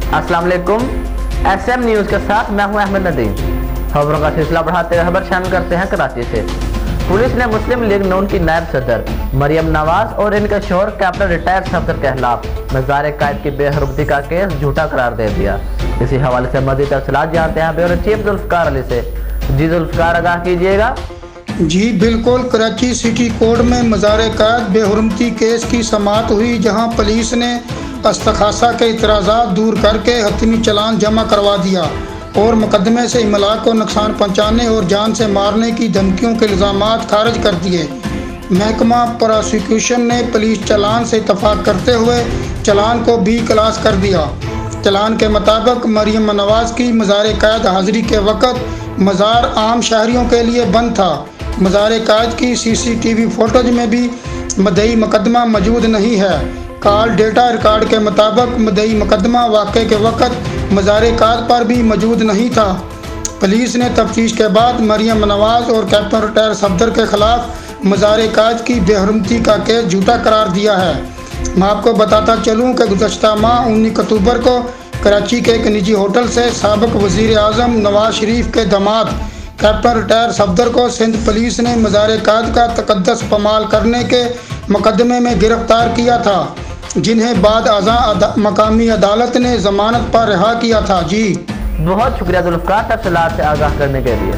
अस्सलाम वालेकुम। SM news के साथ मैं हूं अहमद नदीम। खबरों का सिलसिला बढ़ाते हुए खबर शामिल करते हैं कराची से। पुलिस ने मुस्लिम लीग नून की नायब सदर मरियम नवाज और इनके शोहर कैप्टन रिटायर्ड सफदर के खिलाफ मज़ार कायद की बेहरमती का केस झूठा करार दे दिया। इसी हवाले से मज़ीद तफसीलात जानते हैं ब्यूरो चीफ जुल्फ़िकार अली से। जी जुल्फ़िकार, आगाह कीजिएगा। जी बिल्कुल, कराची सिटी कोर्ट में मज़ार कायद बेहुरमती केस की समाअत हुई, जहां पुलिस ने अस्तखासा के इतराज़ात दूर करके हतमी चालान जमा करवा दिया और मुकदमे से इमलाक को नुकसान पहुँचाने और जान से मारने की धमकियों के इल्ज़ामात खारिज कर दिए। महकमा प्रोसिक्यूशन ने पुलिस चालान से इत्तफाक करते हुए चालान को B क्लास कर दिया। चालान के मुताबिक मरियम नवाज की मज़ार कायद हाज़िरी के वक़्त मज़ार आम शहरियों के लिए बंद था। मज़ार कायद की CCTV फुटेज में भी मदई मुकदमा मौजूद नहीं है। कॉल डेटा रिकॉर्ड के मुताबिक मदई मुकदमा वाक़े के वक़्त मज़ार कायद पर भी मौजूद नहीं था। पुलिस ने तफ्तीश के बाद मरियम नवाज और कैप्टन रिटायर्ड सफदर के खिलाफ मज़ार कायद की बेहुरमती का केस झूठा करार दिया है। मैं आपको बताता चलूँ कि गुज़श्ता माह 19 अक्टूबर को कराची के एक निजी होटल से साबिक़ वज़ीर आज़म नवाज शरीफ के दामाद कैप्टन रिटायर्ड सफदर को सिंध पुलिस ने मज़ार कायद का तक़द्दुस पमाल करने के मुकदमे में गिरफ्तार किया था, जिन्हें बाद अज़ां मकामी अदालत ने ज़मानत पर रिहा किया था। जी बहुत शुक्रिया जुल्फ़िकार, तफसीलात से आगाह करने के लिए।